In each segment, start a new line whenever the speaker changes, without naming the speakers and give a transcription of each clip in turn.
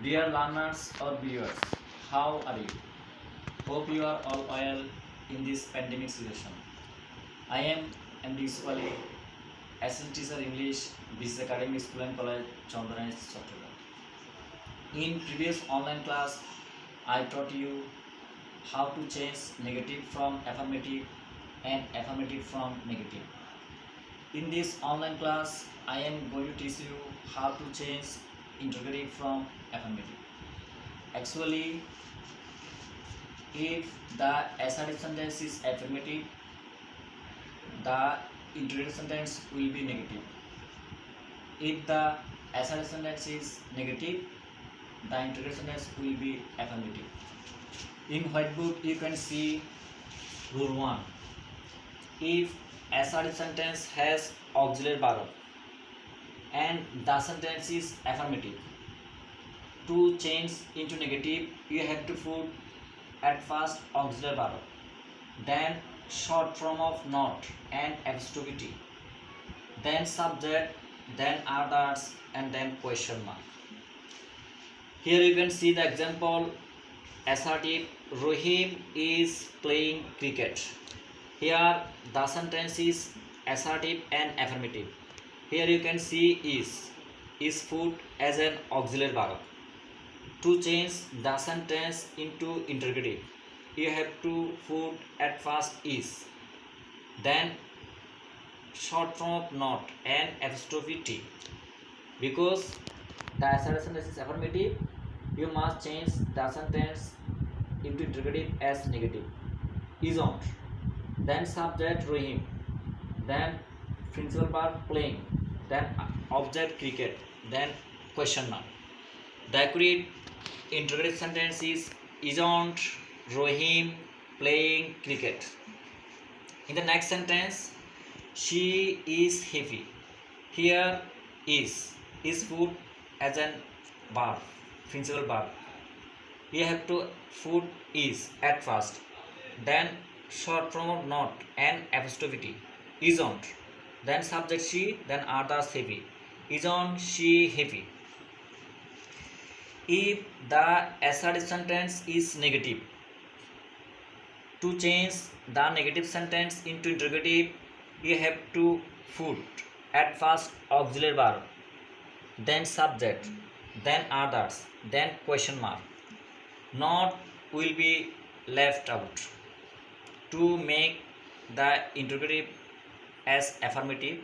Dear learners or viewers, how are you? Hope you are all well in this pandemic situation. I am MD Iswali, Assistant Teacher English, BC Academy School and College, Chandana, Chattogram. In previous online class, I taught you how to change negative from affirmative and affirmative from negative. In this online class, I am going to teach you how to change interrogative from affirmative. Actually, if the assertive sentence is affirmative, the interrogative sentence will be negative. If the assertive sentence is negative, the interrogative sentence will be affirmative. In whiteboard, you can see rule 1. If assertive sentence has auxiliary verb and the sentence is affirmative, to change into negative, you have to put at first auxiliary verb, then short form of not and apostrophe, then subject, then others, and then question mark. Here you can see the example assertive. Rohim is playing cricket. Here the sentence is assertive and affirmative. Here you can see is put as an auxiliary verb. To change the sentence into interrogative, you have to put at first is, then short form of not and apostrophe t. Because the assertive sentence is affirmative, you must change the sentence into interrogative as negative. Isn't, then subject Rohim, then principal verb playing, then object cricket, then question mark. The accurate interrogative sentence is isn't Rohim playing cricket. In the next sentence, she is happy. Here is put as an verb, principal verb. You have to put is at first, then short form of not and apostrophe isn't, then subject she, then others happy. Isn't she happy? If the assertive sentence is negative, to change the negative sentence into interrogative, you have to put at first auxiliary verb, then subject, then others, then question mark. Not will be left out. To make the interrogative as affirmative,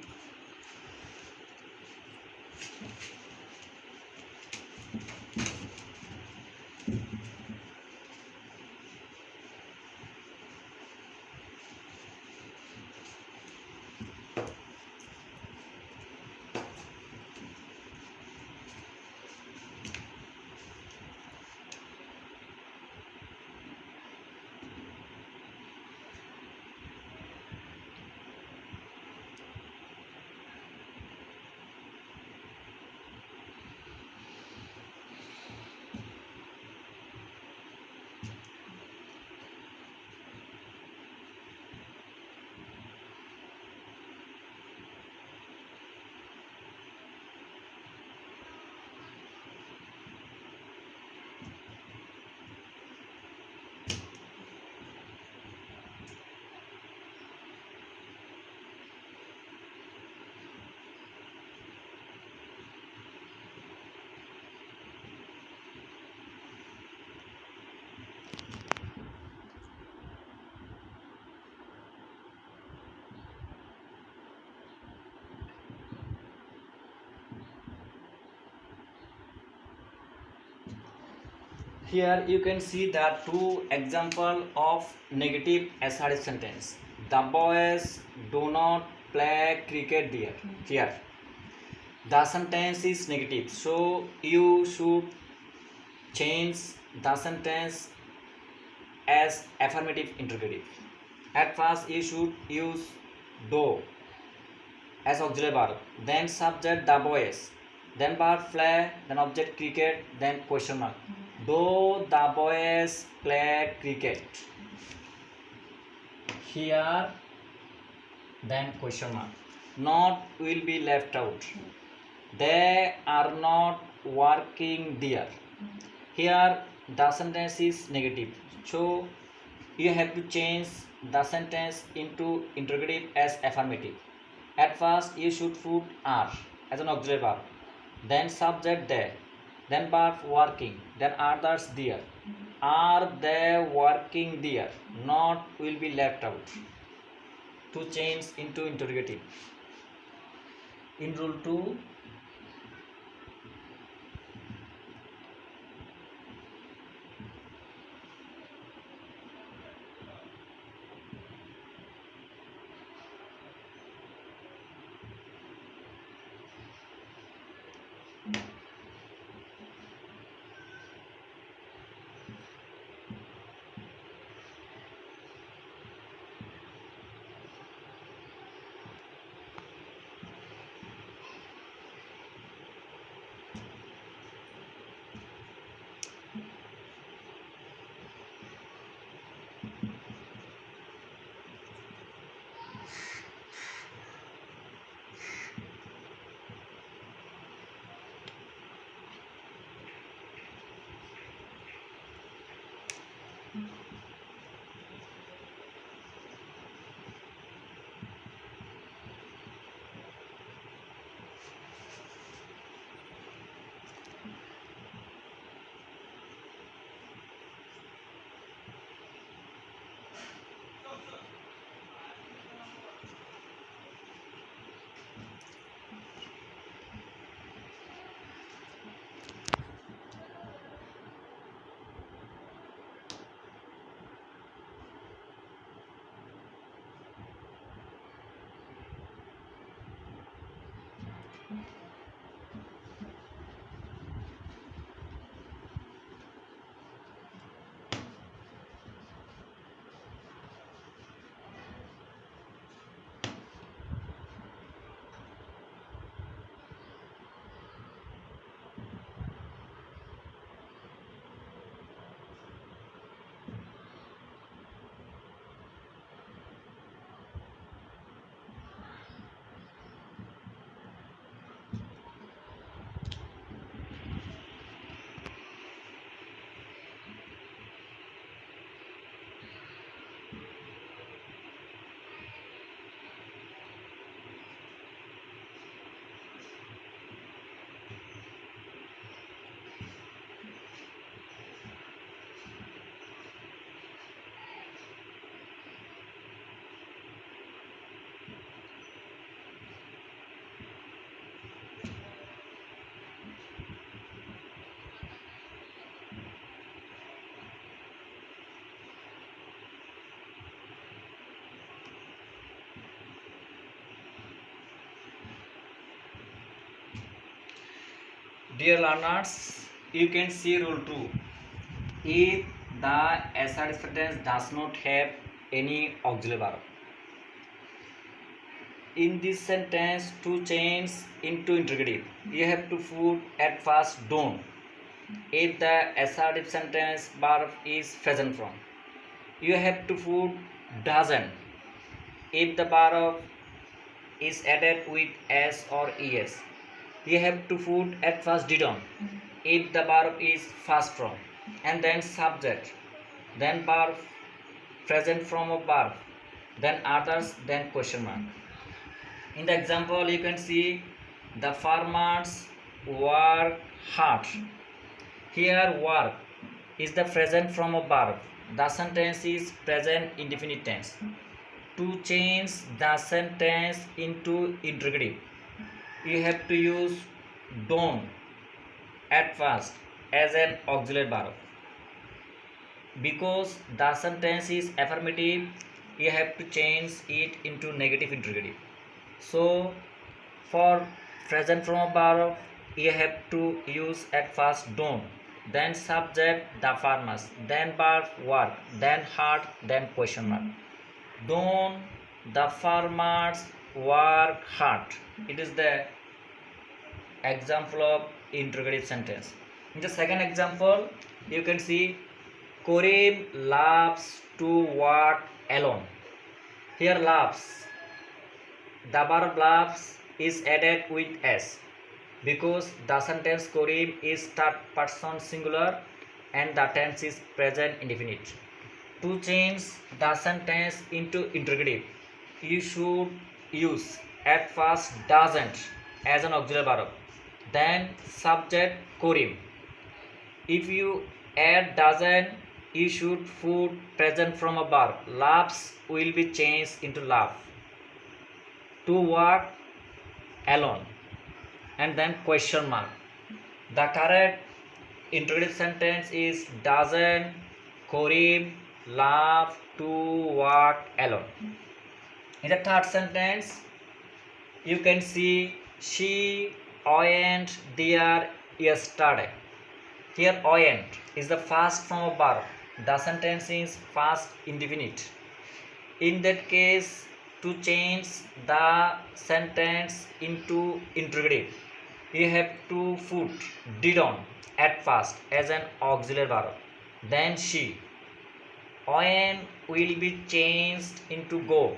here you can see the two example of negative assertive sentence. The boys do not play cricket there. Here the sentence is negative, so you should change the sentence as affirmative interrogative. At first you should use do as auxiliary verb, then subject the boys, then verb play, then object cricket, then question mark. Do the boys play cricket? Here, then question mark. Not will be left out. They are not working there. Here the sentence is negative, so you have to change the sentence into interrogative as affirmative. At first you should put are as an auxiliary verb, then subject there, then verb working, then others there. Are they working there? Not will be left out to change into interrogative. In rule 2, dear learners, you can see rule 2. If the assertive sentence does not have any auxiliary verb, in this sentence to change into interrogative, you have to put at first don't. If the assertive sentence verb is present form, you have to put doesn't. If the verb is added with s or es, you have to put at first didn't. If the verb is first form, and then subject, then verb, present form of verb, then others, then question mark. In the example, you can see the farmers work hard. Here, work is the present form of verb. The sentence is present indefinite tense. To change the sentence into interrogative, you have to use don't at first as an auxiliary verb. Because the sentence is affirmative, you have to change it into negative interrogative. So for present form of verb, you have to use at first don't, then subject the farmers, then verb work, then hard, then question mark. Don't the farmers work hard. It is the example of interrogative sentence. In the second example, you can see Koreem loves to work alone. Here loves, the verb loves is added with s. because the sentence Korim is third person singular and the tense is present indefinite. To change the sentence into interrogative, you should use at first doesn't as an auxiliary verb, then subject Korim. If you add doesn't, you should put present from a verb. Loves will be changed into love. To work alone, and then question mark. The correct interrogative sentence is doesn't Korim love to work alone. In the third sentence, you can see she went there yesterday. Here went is the first form of verb. The sentence is past indefinite. In that case, to change the sentence into interrogative, you have to put did on at first as an auxiliary verb. Then she. When will be changed into go,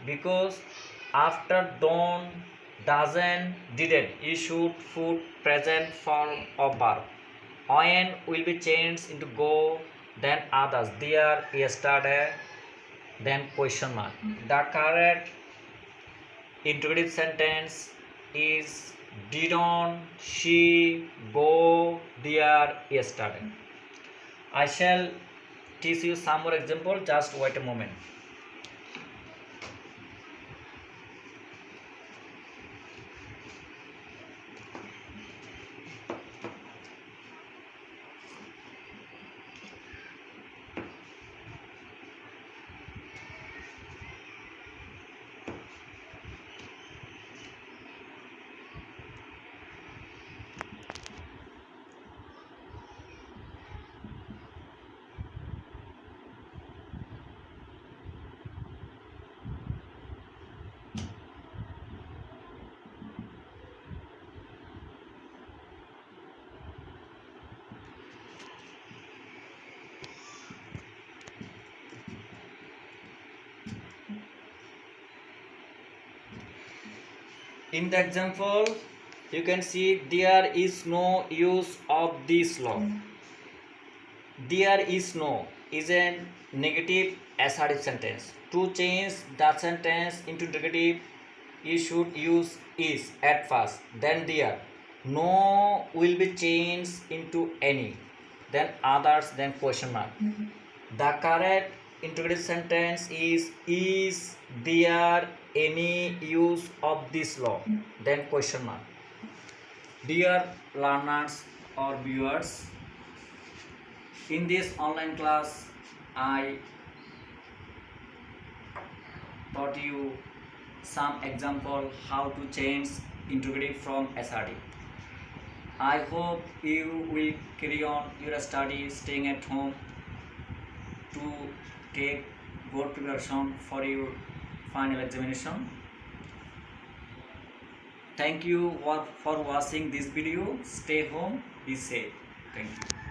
because after don't, doesn't, didn't, you should put present form of verb. When will be changed into go, then others, there, yesterday, then question mark. The correct interrogative sentence is didn't she go there yesterday. I shall teach you some more example, just wait a moment. In the example, you can see there is no use of this law. There is no is a negative assertive sentence. To change the sentence into negative, you should use is at first, then there. No will be changed into any, then others, then question mark. The correct interrogative sentence is there any use of this law, then question mark. Dear learners or viewers, in this online class I taught you some example how to change interrogative from assertive. I hope you will carry on your study staying at home to take good preparation for your final examination. Thank you for watching this video. Stay home, be safe. Thank you.